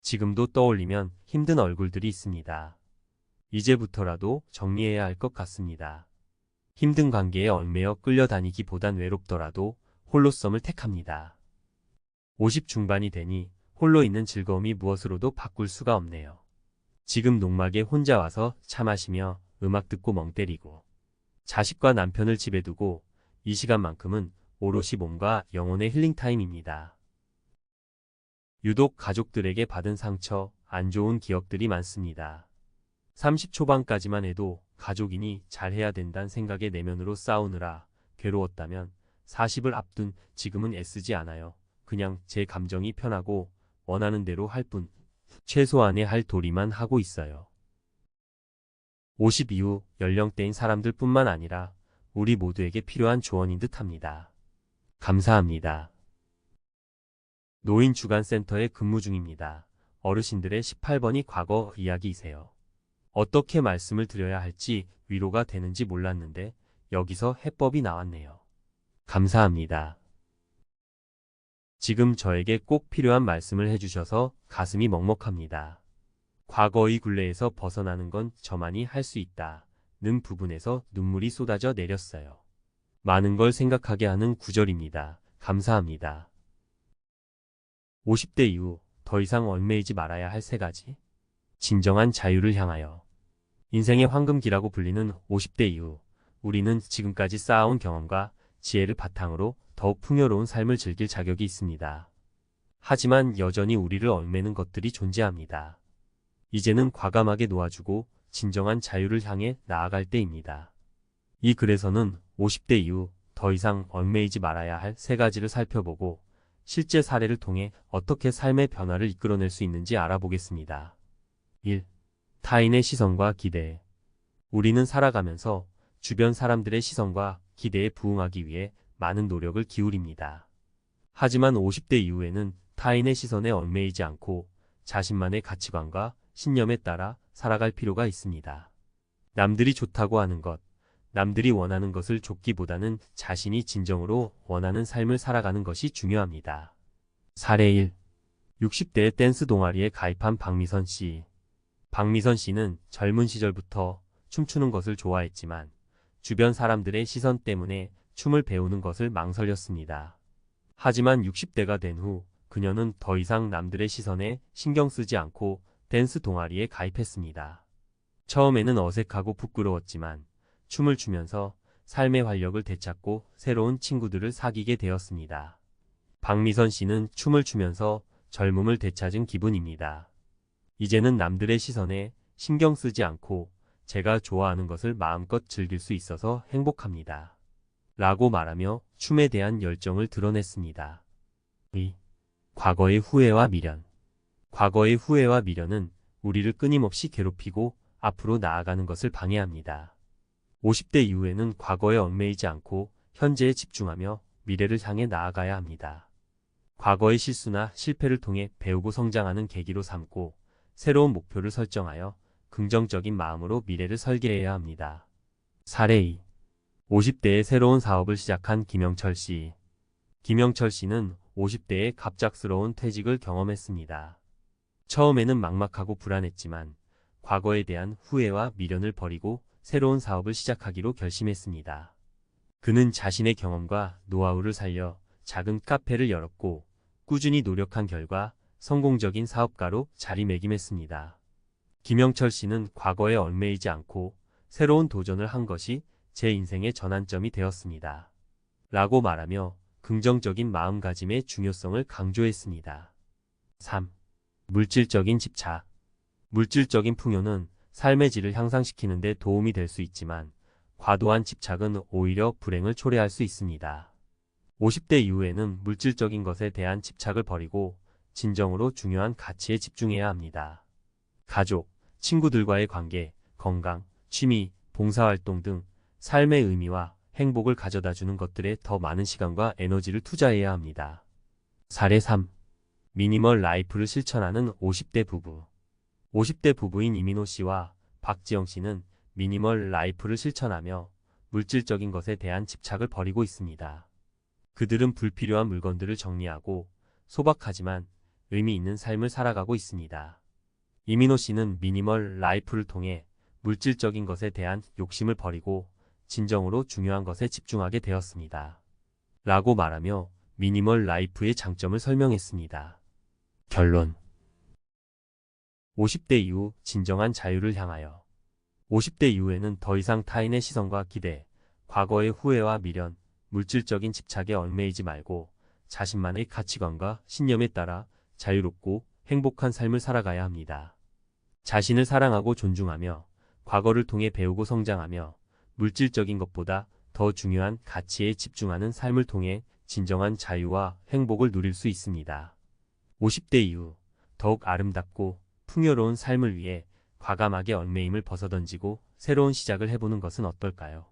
지금도 떠올리면 힘든 얼굴들이 있습니다. 이제부터라도 정리해야 할 것 같습니다. 힘든 관계에 얽매여 끌려다니기보단 외롭더라도 홀로썸을 택합니다. 50 중반이 되니 홀로 있는 즐거움이 무엇으로도 바꿀 수가 없네요. 지금 농막에 혼자 와서 차 마시며 음악 듣고 멍 때리고 자식과 남편을 집에 두고 이 시간만큼은 오롯이 몸과 영혼의 힐링 타임입니다. 유독 가족들에게 받은 상처, 안 좋은 기억들이 많습니다. 30 초반까지만 해도 가족이니 잘해야 된다는 생각에 내면으로 싸우느라 괴로웠다면 40을 앞둔 지금은 애쓰지 않아요. 그냥 제 감정이 편하고 원하는 대로 할 뿐, 최소한의 할 도리만 하고 있어요. 50 이후 연령대인 사람들 뿐만 아니라 우리 모두에게 필요한 조언인 듯 합니다. 감사합니다. 노인주간센터에 근무 중입니다. 어르신들의 18번이 과거 이야기이세요. 어떻게 말씀을 드려야 할지 위로가 되는지 몰랐는데 여기서 해법이 나왔네요. 감사합니다. 지금 저에게 꼭 필요한 말씀을 해주셔서 가슴이 먹먹합니다. 과거의 굴레에서 벗어나는 건 저만이 할 수 있다는 부분에서 눈물이 쏟아져 내렸어요. 많은 걸 생각하게 하는 구절입니다. 감사합니다. 50대 이후 더 이상 얽매이지 말아야 할 3가지. 진정한 자유를 향하여. 인생의 황금기라고 불리는 50대 이후 우리는 지금까지 쌓아온 경험과 지혜를 바탕으로 더욱 풍요로운 삶을 즐길 자격이 있습니다. 하지만 여전히 우리를 얽매는 것들이 존재합니다. 이제는 과감하게 놓아주고 진정한 자유를 향해 나아갈 때입니다. 이 글에서는 50대 이후 더 이상 얽매이지 말아야 할 3가지를 살펴보고 실제 사례를 통해 어떻게 삶의 변화를 이끌어낼 수 있는지 알아보겠습니다. 1. 타인의 시선과 기대. 우리는 살아가면서 주변 사람들의 시선과 기대에 부응하기 위해 많은 노력을 기울입니다. 하지만 50대 이후에는 타인의 시선에 얽매이지 않고 자신만의 가치관과 신념에 따라 살아갈 필요가 있습니다. 남들이 좋다고 하는 것, 남들이 원하는 것을 좇기보다는 자신이 진정으로 원하는 삶을 살아가는 것이 중요합니다. 사례 1. 60대의 댄스 동아리에 가입한 박미선 씨. 박미선 씨는 젊은 시절부터 춤추는 것을 좋아했지만 주변 사람들의 시선 때문에 춤을 배우는 것을 망설였습니다. 하지만 60대가 된 후 그녀는 더 이상 남들의 시선에 신경 쓰지 않고 댄스 동아리에 가입했습니다. 처음에는 어색하고 부끄러웠지만 춤을 추면서 삶의 활력을 되찾고 새로운 친구들을 사귀게 되었습니다. 박미선 씨는 춤을 추면서 젊음을 되찾은 기분입니다. 이제는 남들의 시선에 신경 쓰지 않고 제가 좋아하는 것을 마음껏 즐길 수 있어서 행복합니다. 라고 말하며 춤에 대한 열정을 드러냈습니다. 2. 과거의 후회와 미련. 과거의 후회와 미련은 우리를 끊임없이 괴롭히고 앞으로 나아가는 것을 방해합니다. 50대 이후에는 과거에 얽매이지 않고 현재에 집중하며 미래를 향해 나아가야 합니다. 과거의 실수나 실패를 통해 배우고 성장하는 계기로 삼고 새로운 목표를 설정하여 긍정적인 마음으로 미래를 설계해야 합니다. 사례 2. 50대에 새로운 사업을 시작한 김영철 씨. 김영철 씨는 50대에 갑작스러운 퇴직을 경험했습니다. 처음에는 막막하고 불안했지만 과거에 대한 후회와 미련을 버리고 새로운 사업을 시작하기로 결심했습니다. 그는 자신의 경험과 노하우를 살려 작은 카페를 열었고 꾸준히 노력한 결과 성공적인 사업가로 자리매김했습니다. 김영철 씨는 과거에 얽매이지 않고 새로운 도전을 한 것이 제 인생의 전환점이 되었습니다. 라고 말하며 긍정적인 마음가짐의 중요성을 강조했습니다. 3. 물질적인 집착. 물질적인 풍요는 삶의 질을 향상시키는 데 도움이 될 수 있지만 과도한 집착은 오히려 불행을 초래할 수 있습니다. 50대 이후에는 물질적인 것에 대한 집착을 버리고 진정으로 중요한 가치에 집중해야 합니다. 가족, 친구들과의 관계, 건강, 취미, 봉사활동 등 삶의 의미와 행복을 가져다주는 것들에 더 많은 시간과 에너지를 투자해야 합니다. 사례 3. 미니멀 라이프를 실천하는 50대 부부. 50대 부부인 이민호 씨와 박지영 씨는 미니멀 라이프를 실천하며 물질적인 것에 대한 집착을 버리고 있습니다. 그들은 불필요한 물건들을 정리하고 소박하지만 의미 있는 삶을 살아가고 있습니다. 이민호 씨는 미니멀 라이프를 통해 물질적인 것에 대한 욕심을 버리고 진정으로 중요한 것에 집중하게 되었습니다. 라고 말하며 미니멀 라이프의 장점을 설명했습니다. 결론. 50대 이후 진정한 자유를 향하여. 50대 이후에는 더 이상 타인의 시선과 기대, 과거의 후회와 미련, 물질적인 집착에 얽매이지 말고 자신만의 가치관과 신념에 따라 자유롭고 행복한 삶을 살아가야 합니다. 자신을 사랑하고 존중하며 과거를 통해 배우고 성장하며 물질적인 것보다 더 중요한 가치에 집중하는 삶을 통해 진정한 자유와 행복을 누릴 수 있습니다. 50대 이후 더욱 아름답고 풍요로운 삶을 위해 과감하게 얽매임을 벗어던지고 새로운 시작을 해보는 것은 어떨까요?